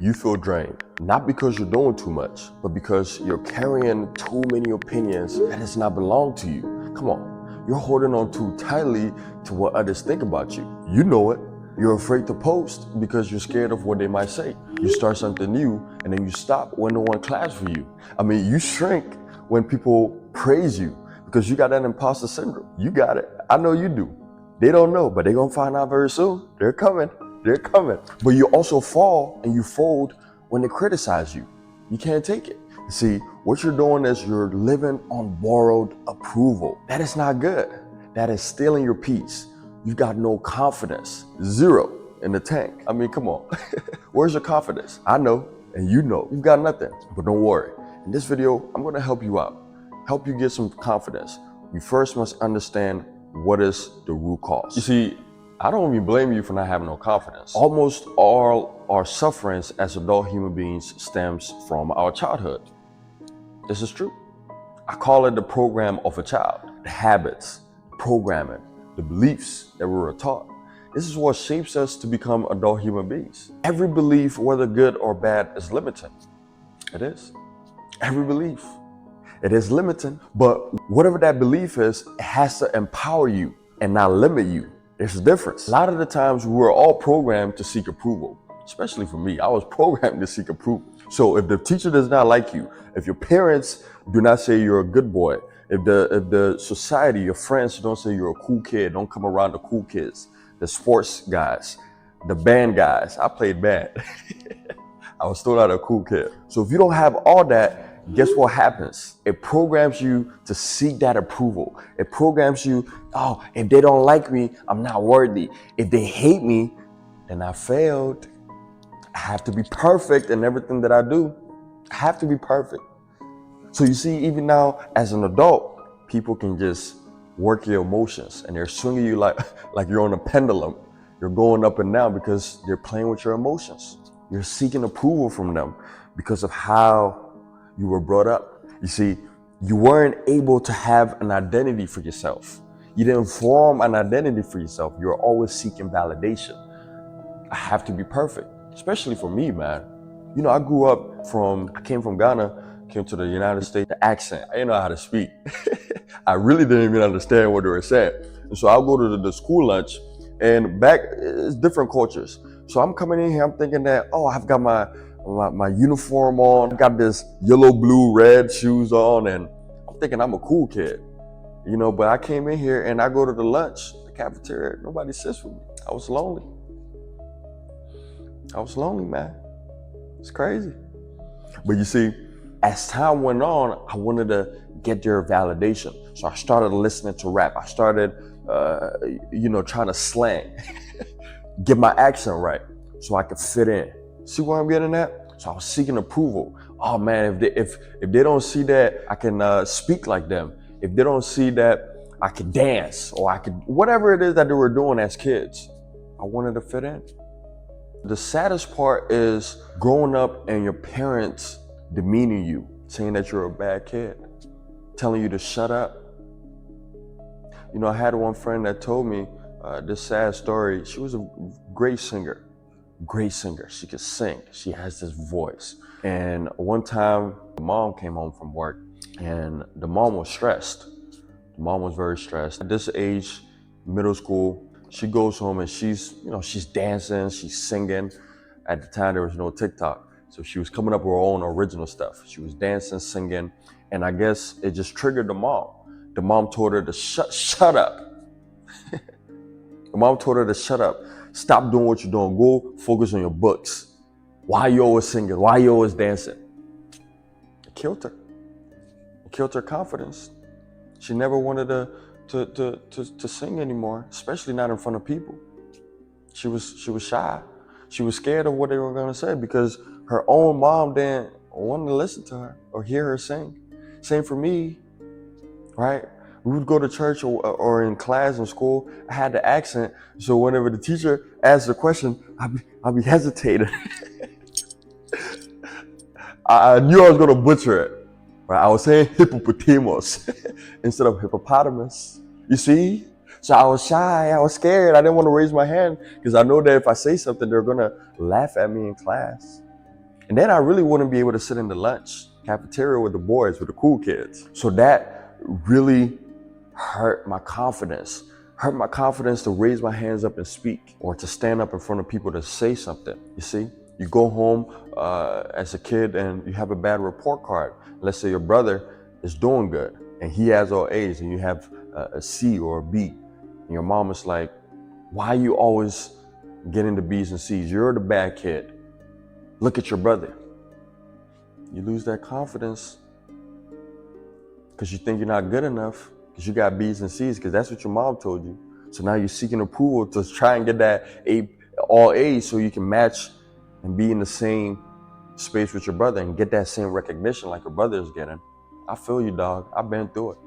You feel drained, not because you're doing too much, but because you're carrying too many opinions that does not belong to you. Come on, you're holding on too tightly to what others think about you. You know it. You're afraid to post because you're scared of what they might say. You start something new and then you stop when no one claps for you. I mean, you shrink when people praise you because you got that imposter syndrome. You got it. I know you do. They don't know, but they're gonna find out very soon. They're coming. They're coming. But you also fall and you fold when they criticize you. You can't take it. See, what you're doing is you're living on borrowed approval. That is not good. That is stealing your peace. You've got no confidence. Zero in the tank. I mean, come on. Where's your confidence? I know, and you know. You've got nothing. But don't worry. In this video, I'm gonna help you out. Help you get some confidence. You first must understand what is the root cause. You see, I don't even blame you for not having no confidence. Almost all our sufferings as adult human beings stems from our childhood. This is true. I call it the program of a child. The habits, programming, the beliefs that we were taught. This is what shapes us to become adult human beings. Every belief, whether good or bad, is limiting. It is. Every belief. It is limiting, but whatever that belief is, it has to empower you and not limit you. There's a difference. A lot of the times we were all programmed to seek approval, especially for me. I was programmed to seek approval. So if the teacher does not like you, if your parents do not say you're a good boy, if the society, your friends don't say you're a cool kid, don't come around the cool kids, the sports guys, the band guys. I played band. I was still not a cool kid. So if you don't have all that, guess what happens? It programs you to seek that approval. It programs you, oh, if they don't like me, I'm not worthy. If they hate me, then I failed. I have to be perfect in everything that I do. I have to be perfect. So you see, even now as an adult, people can just work your emotions and they're swinging you like you're on a pendulum. You're going up and down because they're playing with your emotions. You're seeking approval from them because of how you were brought up. You see, you weren't able to have an identity for yourself. You didn't form an identity for yourself. You were always seeking validation. I have to be perfect, especially for me, man. You know, I came from Ghana, came to the United States, the accent, I didn't know how to speak. I really didn't even understand what they were saying. And so I'll go to the school lunch and back, it's different cultures. So I'm coming in here, I'm thinking that, oh, I've got my uniform on, I've got this yellow, blue, red shoes on, and I'm thinking I'm a cool kid, you know, but I came in here and I go to the lunch, the cafeteria, nobody sits with me. I was lonely. I was lonely, man. It's crazy. But you see, as time went on, I wanted to get their validation. So I started listening to rap. I started, trying to slang, get my accent right so I could fit in. See where I'm getting at? So I was seeking approval. Oh man, if they don't see that I can speak like them, if they don't see that I could dance or I could, whatever it is that they were doing as kids, I wanted to fit in. The saddest part is growing up and your parents demeaning you, saying that you're a bad kid, telling you to shut up. You know, I had one friend that told me this sad story. She was a great singer. She could sing. She has this voice. And one time, the mom came home from work and the mom was stressed. The mom was very stressed. At this age, middle school, she goes home and she's dancing, she's singing. At the time, there was no TikTok. So she was coming up with her own original stuff. She was dancing, singing, and I guess it just triggered the mom. The mom told her to shut up. The mom told her to shut up. Stop doing what you're doing. Go focus on your books. Why are you always singing? Why are you always dancing? It killed her. It killed her confidence. She never wanted to sing anymore, especially not in front of people. She was shy. She was scared of what they were gonna say because her own mom didn't want to listen to her or hear her sing. Same for me, right? We would go to church or in class in school. I had the accent, so whenever the teacher asked a question, I'd be hesitating. I knew I was gonna butcher it. Right? I was saying hippopotamus instead of hippopotamus. You see? So I was shy, I was scared. I didn't want to raise my hand because I know that if I say something, they're gonna laugh at me in class. And then I really wouldn't be able to sit in the lunch cafeteria with the boys, with the cool kids. So that really hurt my confidence. Hurt my confidence to raise my hands up and speak, or to stand up in front of people to say something. You see, you go home as a kid and you have a bad report card. Let's say your brother is doing good and he has all A's and you have a C or a B. And your mom is like, why are you always getting the B's and C's? You're the bad kid. Look at your brother. You lose that confidence because you think you're not good enough because you got B's and C's because that's what your mom told you. So now you're seeking approval to try and get that all A's so you can match and be in the same space with your brother and get that same recognition like your brother is getting. I feel you, dog. I've been through it.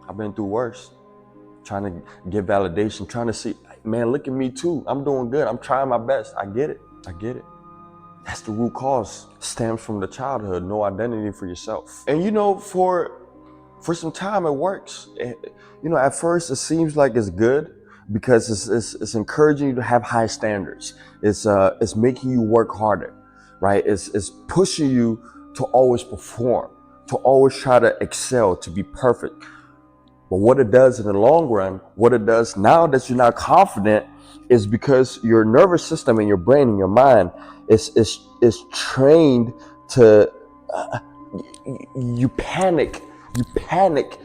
I've been through worse. Trying to get validation, trying to see, man, look at me too. I'm doing good. I'm trying my best. I get it. I get it. That's the root cause. Stems from the childhood, no identity for yourself. And for some time it works. At first it seems like it's good because it's encouraging you to have high standards. It's making you work harder, right? It's pushing you to always perform, to always try to excel, to be perfect. But what it does in the long run, what it does now that you're not confident, is because your nervous system and your brain and your mind is trained to you panic,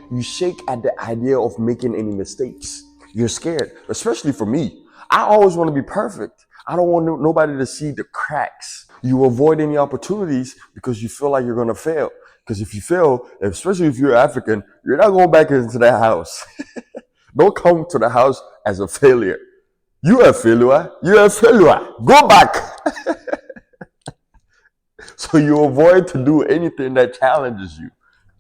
you shake at the idea of making any mistakes. You're scared, especially for me. I always want to be perfect. I don't want nobody to see the cracks. You avoid any opportunities because you feel like you're going to fail. Because if you fail, especially if you're African, you're not going back into that house. Don't come to the house as a failure. You are a failure. You're a failure. Go back. So you avoid to do anything that challenges you,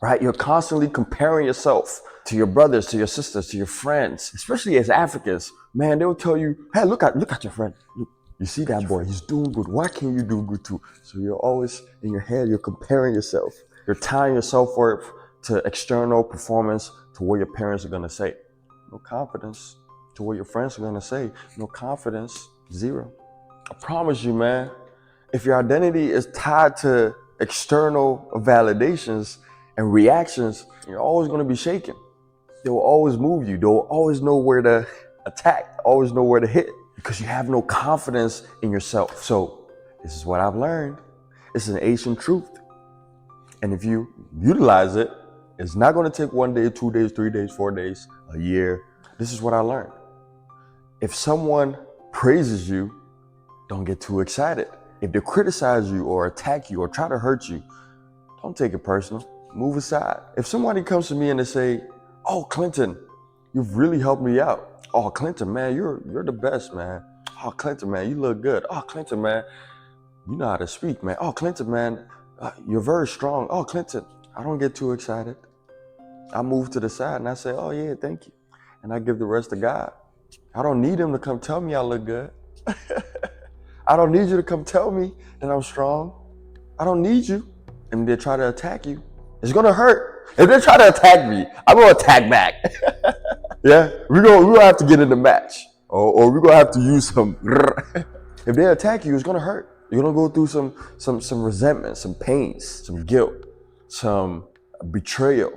right? You're constantly comparing yourself to your brothers, to your sisters, to your friends, especially as Africans. Man, they will tell you, hey, look at your friend. Look, you see that boy, he's doing good. Why can't you do good too? So you're always in your head, you're comparing yourself. You're tying your self-worth to external performance, to what your parents are gonna say. No confidence. To what your friends are gonna say. No confidence. Zero. I promise you, man, if your identity is tied to external validations and reactions, you're always gonna be shaken. They will always move you. They will always know where to attack, always know where to hit, because you have no confidence in yourself. So this is what I've learned. It's an ancient truth. And if you utilize it, it's not going to take 1 day, 2 days, 3 days, 4 days, a year. This is what I learned. If someone praises you, don't get too excited. If they criticize you or attack you or try to hurt you, don't take it personal. Move aside. If somebody comes to me and they say, oh, Clinton, you've really helped me out. Oh, Clinton, man, you're the best, man. Oh, Clinton, man, you look good. Oh, Clinton, man, you know how to speak, man. Oh, Clinton, man, you're very strong. Oh, Clinton, I don't get too excited. I move to the side and I say, oh yeah, thank you. And I give the rest to God. I don't need him to come tell me I look good. I don't need you to come tell me that I'm strong. I don't need you. And they try to attack you, it's gonna hurt. If they try to attack me, I'm gonna attack back. Yeah, we're gonna have to get in the match. Or we're gonna have to use some. If they attack you, it's gonna hurt. You're gonna go through some resentment, some pains, some guilt, some betrayal.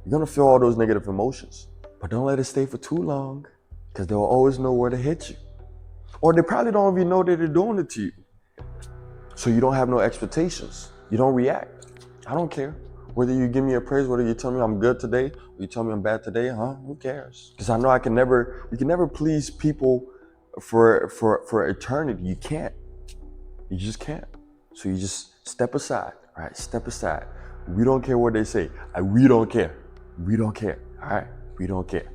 You're gonna feel all those negative emotions. But don't let it stay for too long, because they'll always know where to hit you. Or they probably don't even know that they're doing it to you. So you don't have no expectations. You don't react. I don't care. Whether you give me a praise, whether you tell me I'm good today, or you tell me I'm bad today, who cares? Because I know you can never please people for eternity. You can't. You just can't. So you just step aside, right? Step aside. We don't care what they say. We don't care. We don't care, all right? We don't care.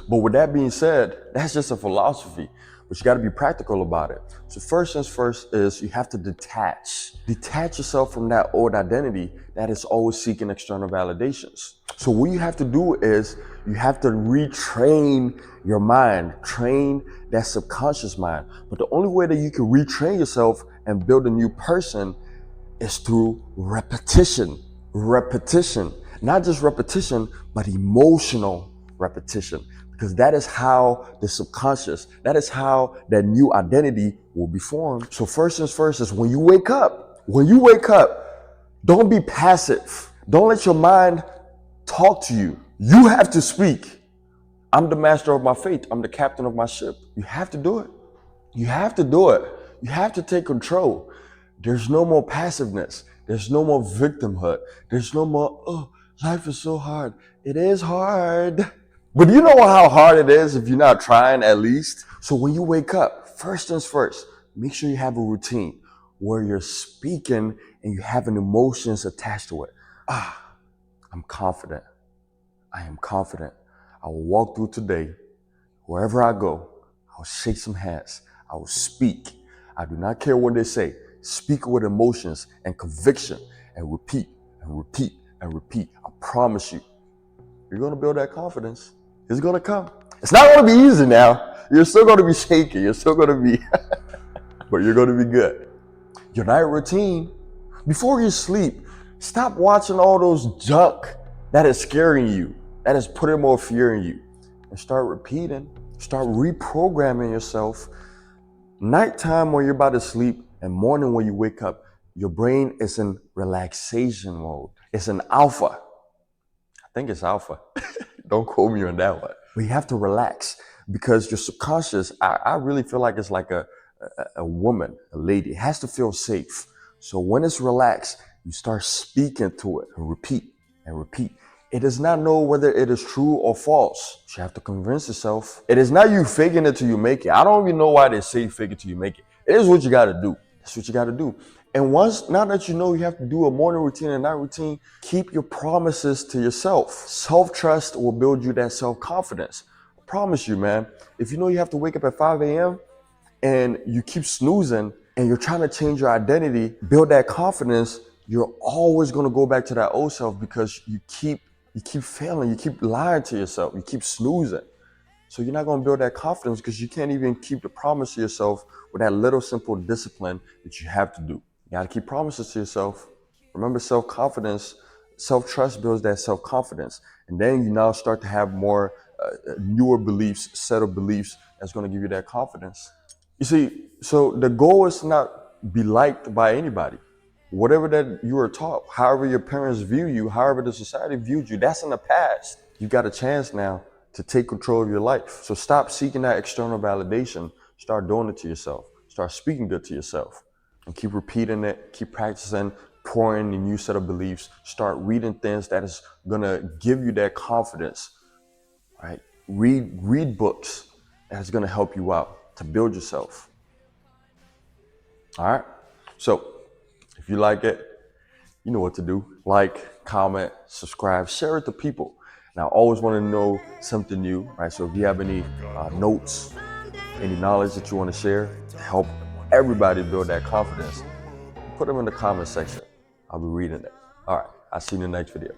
But with that being said, that's just a philosophy, but you gotta be practical about it. So first things first is you have to detach. Detach yourself from that old identity that is always seeking external validations. So what you have to do is you have to retrain your mind, train that subconscious mind. But the only way that you can retrain yourself and build a new person is through repetition. Repetition, not just repetition, but emotional repetition. Because that is how the subconscious, that is how that new identity will be formed. So first things first is when you wake up, When you wake up, don't be passive. Don't let your mind talk to you. You have to speak. I'm the master of my fate. I'm the captain of my ship. You have to do it. You have to do it. You have to take control. There's no more passiveness. There's no more victimhood. There's no more, oh, life is so hard. It is hard. But you know how hard it is if you're not trying at least? So when you wake up, first things first, make sure you have a routine where you're speaking and you have an emotions attached to it. I'm confident. I am confident. I will walk through today. Wherever I go, I'll shake some hands. I will speak. I do not care what they say. Speak with emotions and conviction and repeat and repeat and repeat. I promise you, you're going to build that confidence. It's going to come. It's not going to be easy now. You're still going to be shaky. You're still going to be, but you're going to be good. Your night routine, before you sleep, stop watching all those junk that is scaring you, that is putting more fear in you, and start repeating, start reprogramming yourself. Nighttime when you're about to sleep and morning when you wake up, your brain is in relaxation mode. It's in alpha. I think it's alpha. Don't quote me on that one. But you have to relax because your subconscious, I really feel like it's like a woman, a lady. It has to feel safe. So when it's relaxed, you start speaking to it and repeat and repeat. It does not know whether it is true or false. You have to convince yourself. It is not you faking it till you make it. I don't even know why they say fake it till you make it. It is what you got to do. That's what you got to do. And once, now that you know you have to do a morning routine and night routine, keep your promises to yourself. Self-trust will build you that self-confidence. I promise you, man. If you know you have to wake up at 5 a.m. and you keep snoozing and you're trying to change your identity, build that confidence, you're always going to go back to that old self because you keep failing, you keep lying to yourself, you keep snoozing. So you're not going to build that confidence because you can't even keep the promise to yourself with that little simple discipline that you have to do. You got to keep promises to yourself. Remember, self-confidence, self-trust builds that self-confidence. And then you now start to have more newer beliefs, set of beliefs that's going to give you that confidence. You see, so the goal is to not be liked by anybody. Whatever that you were taught, however your parents view you, however the society viewed you, that's in the past. You got a chance now to take control of your life. So stop seeking that external validation. Start doing it to yourself. Start speaking good to yourself. And keep repeating it, keep practicing, pouring a new set of beliefs. Start reading things that is gonna give you that confidence, right? Read books that's gonna help you out to build yourself. All right? So if you like it, you know what to do. Like, comment, subscribe, share it to people. And I always want to know something new, right? So if you have any notes, any knowledge that you want to share to help everybody build that confidence, put them in the comment section. I'll be reading it. All right, I'll see you in the next video.